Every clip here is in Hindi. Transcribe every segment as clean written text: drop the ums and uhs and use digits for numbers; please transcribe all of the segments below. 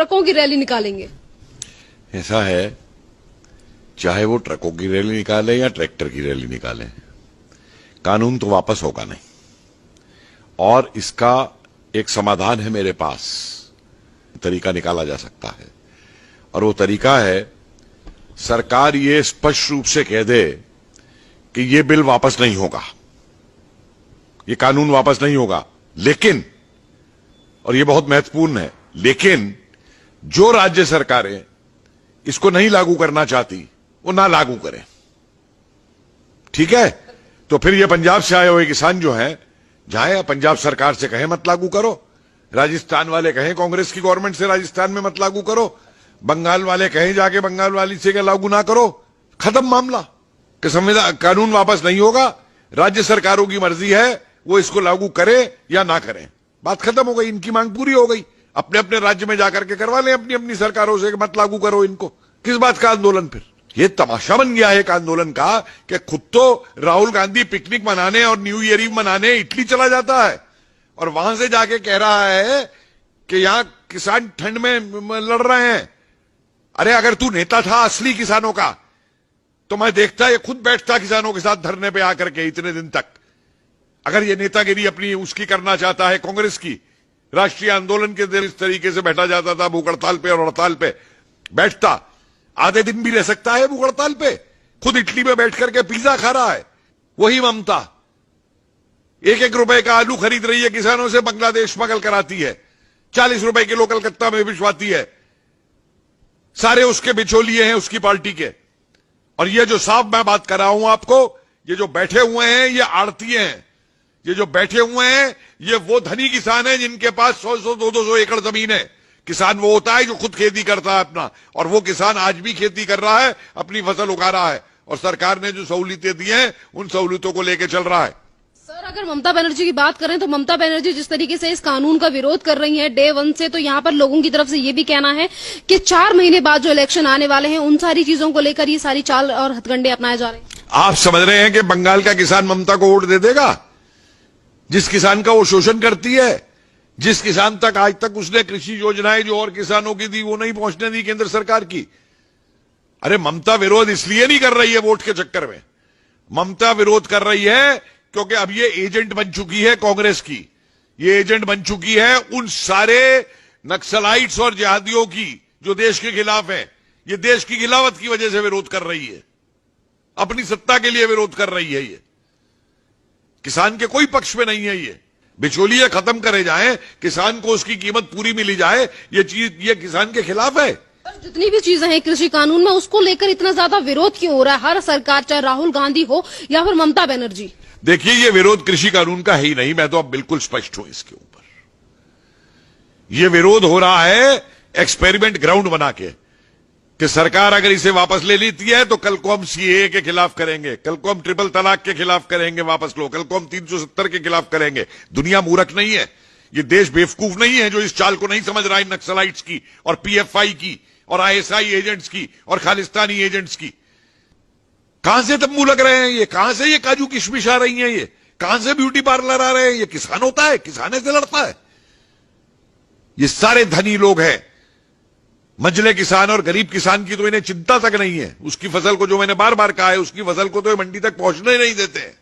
ट्रकों की रैली निकालेंगे? ऐसा है, चाहे वो ट्रकों की रैली निकाले या ट्रैक्टर की रैली निकाले, कानून तो वापस होगा नहीं। और इसका एक समाधान है मेरे पास, तरीका निकाला जा सकता है। और वो तरीका है, सरकार ये स्पष्ट रूप से कह दे कि ये बिल वापस नहीं होगा, ये कानून वापस नहीं होगा, लेकिन, और ये बहुत महत्वपूर्ण है, लेकिन जो राज्य सरकारें इसको नहीं लागू करना चाहती वो ना लागू करें। ठीक है? तो फिर ये पंजाब से आए हुए किसान जो हैं, जाए पंजाब सरकार से कहें मत लागू करो, राजस्थान वाले कहें कांग्रेस की गवर्नमेंट से राजस्थान में मत लागू करो, बंगाल वाले कहें जाके बंगाल वाली से लागू ना करो, खत्म मामला। कि संविधान कानून वापस नहीं होगा, राज्य सरकारों की मर्जी है वो इसको लागू करे या ना करें, बात खत्म हो गई, इनकी मांग पूरी हो गई। अपने अपने राज्य में जाकर के करवा लें अपनी अपनी सरकारों से, मत लागू करो इनको। किस बात का आंदोलन? फिर ये तमाशा बन गया है एक आंदोलन का कि खुद तो राहुल गांधी पिकनिक मनाने और न्यू ईयर ईव मनाने इटली चला जाता है और वहां से जाके कह रहा है कि यहां किसान ठंड में लड़ रहे हैं। अरे अगर तू नेता था असली किसानों का तो मैं देखता ये खुद बैठता किसानों के साथ धरने पे आकर के इतने दिन तक। अगर ये नेतागिरी अपनी उसकी करना चाहता है, कांग्रेस की राष्ट्रीय आंदोलन के दिन इस तरीके से बैठा जाता था भूख हड़ताल पे, और हड़ताल पे बैठता आधे दिन भी रह सकता है भूख हड़ताल पे, खुद इटली में बैठ करके पिज्जा खा रहा है। वही ममता 1-1 रुपए का आलू खरीद रही है किसानों से, बांग्लादेश स्मगल कराती है, 40 रुपए किलो कलकत्ता में भिजवाती है, सारे उसके बिचौलिए हैं उसकी पार्टी के। और ये जो साफ मैं बात कर रहा हूं आपको, ये जो बैठे हुए हैं ये आड़तीय हैं, ये जो बैठे हुए हैं ये वो धनी किसान हैं जिनके पास 100-100, 200 एकड़ जमीन है। किसान वो होता है जो खुद खेती करता है अपना, और वो किसान आज भी खेती कर रहा है, अपनी फसल उगा रहा है, और सरकार ने जो सहूलियतें दी हैं उन सहूलियतों को लेकर चल रहा है। सर अगर ममता बनर्जी की बात करें तो ममता बनर्जी जिस तरीके से इस कानून का विरोध कर रही हैं डे 1 से, तो यहाँ पर लोगों की तरफ से ये भी कहना है कि 4 महीने बाद जो इलेक्शन आने वाले हैं उन सारी चीजों को लेकर ये सारी चाल और हथकंडे अपनाए जा रहे हैं। आप समझ रहे हैं कि बंगाल का किसान ममता को वोट दे देगा? जिस किसान का वो शोषण करती है, जिस किसान तक आज तक उसने कृषि योजनाएं जो और किसानों की दी वो नहीं पहुंचने दी केंद्र सरकार की। अरे ममता विरोध इसलिए नहीं कर रही है वोट के चक्कर में, ममता विरोध कर रही है क्योंकि अब ये एजेंट बन चुकी है कांग्रेस की, ये एजेंट बन चुकी है उन सारे नक्सलाइट्स और जिहादियों की जो देश के खिलाफ है। ये देश की खिलाफत की वजह से विरोध कर रही है, अपनी सत्ता के लिए विरोध कर रही है। ये किसान के कोई पक्ष में नहीं है। ये बिचौलिए खत्म करे जाएं, किसान को उसकी कीमत पूरी मिली जाए, ये चीज ये किसान के खिलाफ है। जितनी भी चीजें हैं कृषि कानून में, उसको लेकर इतना ज्यादा विरोध क्यों हो रहा है हर सरकार, चाहे राहुल गांधी हो या फिर ममता बनर्जी? देखिए ये विरोध कृषि कानून का है ही नहीं, मैं तो अब बिल्कुल स्पष्ट हूं इसके ऊपर। ये विरोध हो रहा है एक्सपेरिमेंट ग्राउंड बना के कि सरकार अगर इसे वापस ले लेती है तो कल को हम सीएए के खिलाफ करेंगे, कल को हम ट्रिपल तलाक के खिलाफ करेंगे, वापस लो, कल को हम 370 के खिलाफ करेंगे। दुनिया मूर्ख नहीं है, ये देश बेवकूफ नहीं है जो इस चाल को नहीं समझ रहा है नक्सलाइट्स की और पीएफआई की और आईएसआई एजेंट्स की और खालिस्तानी एजेंट्स की। कहां से तंबू लग रहे हैं ये, कहां से ये काजू किशमिश आ रही है, ये कहां से ब्यूटी पार्लर आ रहे हैं? ये किसान होता है, किसाने से लड़ता है। ये सारे धनी लोग हैं, मंझले किसान और गरीब किसान की तो इन्हें चिंता तक नहीं है। उसकी फसल को, जो मैंने बार बार कहा है, उसकी फसल को तो ये मंडी तक पहुंचने नहीं देते हैं।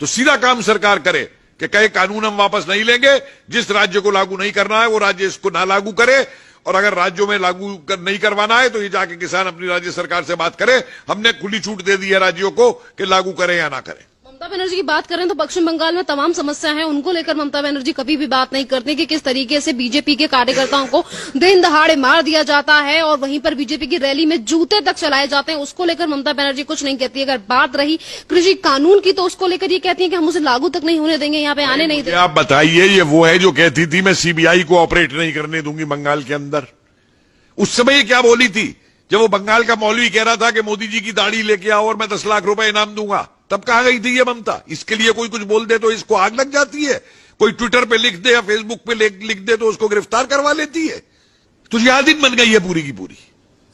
तो सीधा काम सरकार करे कि कहे कानून हम वापस नहीं लेंगे, जिस राज्य को लागू नहीं करना है वो राज्य इसको ना लागू करे, और अगर राज्यों में लागू नहीं करवाना है तो ये जाके किसान अपनी राज्य सरकार से बात करे। हमने खुली छूट दे दी है राज्यों को कि लागू करें या ना करें। ममता बनर्जी की बात करें तो पश्चिम बंगाल में तमाम समस्या है, उनको लेकर ममता बनर्जी कभी भी बात नहीं करती कि किस तरीके से बीजेपी के कार्यकर्ताओं को दिन दहाड़े मार दिया जाता है और वहीं पर बीजेपी की रैली में जूते तक चलाए जाते हैं। उसको लेकर ममता बनर्जी कुछ नहीं कहती। अगर बात रही कृषि कानून की तो उसको लेकर ये कहती है कि हम उसे लागू तक नहीं होने देंगे, यहाँ पे आने नहीं देंगे। आप बताइए, ये वो है जो कहती थी मैं सीबीआई को ऑपरेट नहीं करने दूंगी बंगाल के अंदर। उस समय ये क्या बोली थी जब वो बंगाल का मौलवी कह रहा था कि मोदी जी की दाढ़ी लेके आओ और मैं 10 लाख रुपए इनाम दूंगा? तब कहां गई थी ये ममता? इसके लिए कोई कुछ बोल दे तो इसको आग लग जाती है, कोई ट्विटर पे लिख दे या फेसबुक पे लिख दे तो उसको गिरफ्तार करवा लेती है। तो जिहादी बन गई है पूरी की पूरी।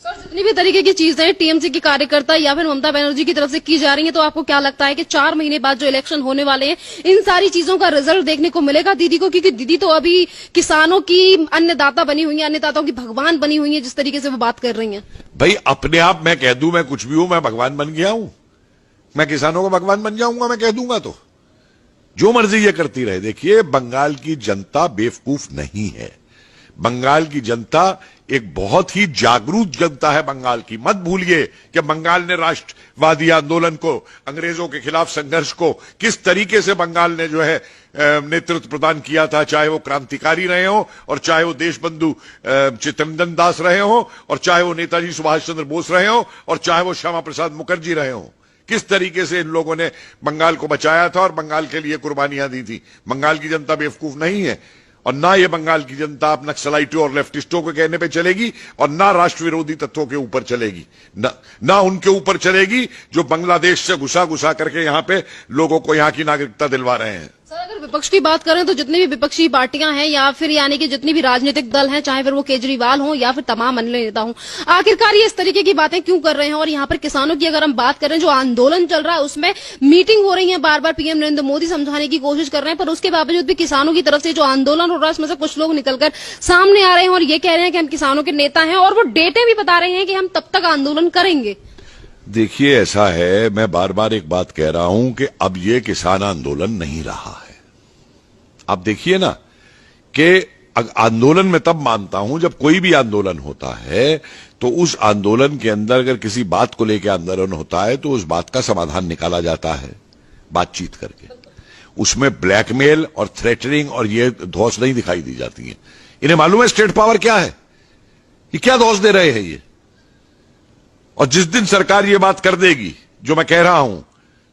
सर, जितनी भी तरीके की चीजें टीएमसी के कार्यकर्ता या फिर ममता बनर्जी की तरफ से की जा रही हैं, तो आपको क्या लगता है कि 4 महीने बाद जो इलेक्शन होने वाले हैं, इन सारी चीजों का रिजल्ट देखने को मिलेगा दीदी को? क्योंकि दीदी तो अभी किसानों की अन्नदाता बनी हुई है, अन्नदाताओं की भगवान बनी हुई है, जिस तरीके से वो बात कर रही हैं। भाई अपने आप मैं कह दूं मैं कुछ भी हूं, मैं भगवान बन गया हूं, मैं किसानों का भगवान बन जाऊंगा, मैं कह दूंगा तो जो मर्जी ये करती रहे। देखिए, बंगाल की जनता बेवकूफ नहीं है। बंगाल की जनता एक बहुत ही जागरूक जनता है बंगाल की। मत भूलिए कि बंगाल ने राष्ट्रवादी आंदोलन को, अंग्रेजों के खिलाफ संघर्ष को किस तरीके से बंगाल ने जो है नेतृत्व प्रदान किया था, चाहे वो क्रांतिकारी रहे हो और चाहे वो देशबंधु चित्तरंजन दास रहे हो और चाहे वो नेताजी सुभाष चंद्र बोस रहे हो और चाहे वो श्यामा प्रसाद मुखर्जी रहे हो। किस तरीके से इन लोगों ने बंगाल को बचाया था और बंगाल के लिए कुर्बानियां दी थी। बंगाल की जनता बेवकूफ नहीं है और ना ये बंगाल की जनता अब नक्सलाइटों और लेफ्टिस्टों के कहने पे चलेगी और ना राष्ट्र विरोधी तत्वों के ऊपर चलेगी, ना उनके ऊपर चलेगी जो बांग्लादेश से घुसा घुसा करके यहां पे लोगों को यहां की नागरिकता दिलवा रहे हैं। सर, अगर विपक्ष की बात करें तो जितनी भी विपक्षी पार्टियां हैं या फिर यानी कि जितनी भी राजनीतिक दल हैं, चाहे फिर वो केजरीवाल हो या फिर तमाम अन्य नेता हों, आखिरकार ये इस तरीके की बातें क्यों कर रहे हैं? और यहाँ पर किसानों की अगर हम बात करें, जो आंदोलन चल रहा है उसमें मीटिंग हो रही है, बार बार पीएम नरेंद्र मोदी समझाने की कोशिश कर रहे हैं, पर उसके बावजूद भी किसानों की तरफ से जो आंदोलन हो रहा है उसमें से कुछ लोग निकलकर सामने आ रहे हैं और ये कह रहे हैं कि हम किसानों के नेता हैं और वो डेटे भी बता रहे हैं कि हम तब तक आंदोलन करेंगे। देखिए, ऐसा है, मैं बार बार एक बात कह रहा हूं कि अब ये किसान आंदोलन नहीं रहा है। आप देखिए ना कि आंदोलन में तब मानता हूं जब कोई भी आंदोलन होता है तो उस आंदोलन के अंदर अगर किसी बात को लेकर आंदोलन होता है तो उस बात का समाधान निकाला जाता है बातचीत करके। उसमें ब्लैकमेल और थ्रेटनिंग और ये धौंस नहीं दिखाई दी जाती है। इन्हें मालूम है स्टेट पावर क्या है, ये क्या धौंस दे रहे हैं ये। और जिस दिन सरकार ये बात कर देगी जो मैं कह रहा हूं,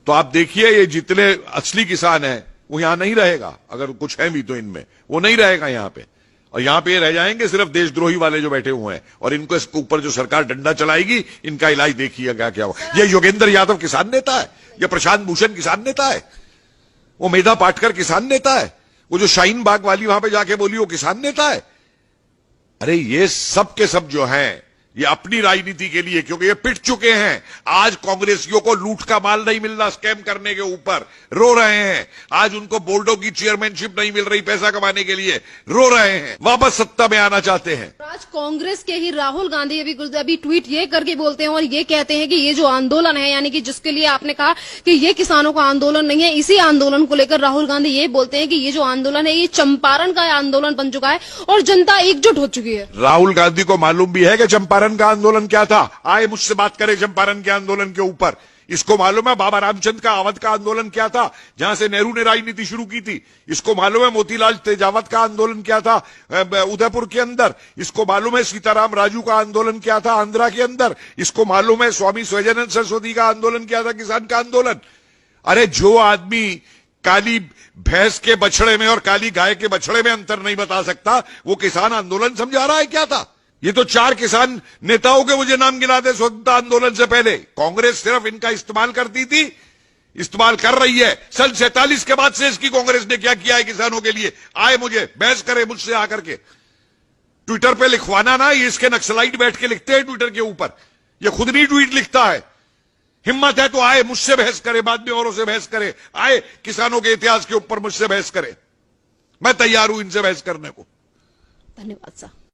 तो आप देखिए ये जितने असली किसान हैं वो यहां नहीं रहेगा। अगर कुछ है भी तो इनमें वो नहीं रहेगा यहां पे, और यहां पे रह जाएंगे सिर्फ देशद्रोही वाले जो बैठे हुए हैं। और इनको इसके ऊपर जो सरकार डंडा चलाएगी, इनका इलाज देखिएगा क्या हो। ये योगेंद्र यादव किसान नेता है, ये प्रशांत भूषण किसान नेता है, वो मेधा पाटकर किसान नेता है, वो जो शाहीन बाग वाली वहां पे जाके बोली वो किसान नेता है। अरे ये सब के सब जो हैं ये अपनी राजनीति के लिए, क्योंकि ये पिट चुके हैं। आज कांग्रेसियों को लूट का माल नहीं मिल रहा, स्कैम करने के ऊपर रो रहे हैं। आज उनको बोर्डों की चेयरमैनशिप नहीं मिल रही पैसा कमाने के लिए, रो रहे हैं, वापस सत्ता में आना चाहते हैं। आज कांग्रेस के ही राहुल गांधी अभी ट्वीट ये करके बोलते हैं और ये कहते हैं कि ये जो आंदोलन है, यानी कि जिसके लिए आपने कहा कि ये किसानों का आंदोलन नहीं है, इसी आंदोलन को लेकर राहुल गांधी ये बोलते हैं कि ये जो आंदोलन है ये चंपारण का आंदोलन बन चुका है और जनता एकजुट हो चुकी है। राहुल गांधी को मालूम भी है कि चंपारण का आंदोलन क्या था। आए मुझसे बात करें चंपारण के आंदोलन के ऊपर। इसको मालूम है बाबा रामचंद्र का अवध का आंदोलन क्या था, जहां से नेहरू ने राजनीति शुरू की थी। इसको मालूम है मोतीलाल तेजावत का आंदोलन क्या था उदयपुर के अंदर। इसको मालूम है सीताराम राजू का आंदोलन क्या था आंध्रा के अंदर। इसको मालूम है स्वामी स्वजानंद सरस्वती का आंदोलन क्या था, किसान का आंदोलन। अरे जो आदमी काली भैंस के बछड़े में और काली गाय के बछड़े में अंतर नहीं बता सकता, वो किसान आंदोलन समझा रहा है क्या था। ये तो 4 किसान नेताओं के मुझे नाम गिना दे स्वतंत्रता आंदोलन से पहले। कांग्रेस सिर्फ इनका इस्तेमाल करती थी, इस्तेमाल कर रही है। सन 47 के बाद से इसकी कांग्रेस ने क्या किया है किसानों के लिए। आए मुझे बहस करे मुझसे आकर के, ट्विटर पे लिखवाना ना, ये इसके नक्सलाइट बैठ के लिखते हैं ट्विटर के ऊपर, ये खुद नहीं ट्वीट लिखता है। हिम्मत है तो आए मुझसे बहस करे, बाद में औरों से बहस करे, आए किसानों के इतिहास के ऊपर मुझसे बहस करे। मैं तैयार हूं इनसे बहस करने को। धन्यवाद साहब।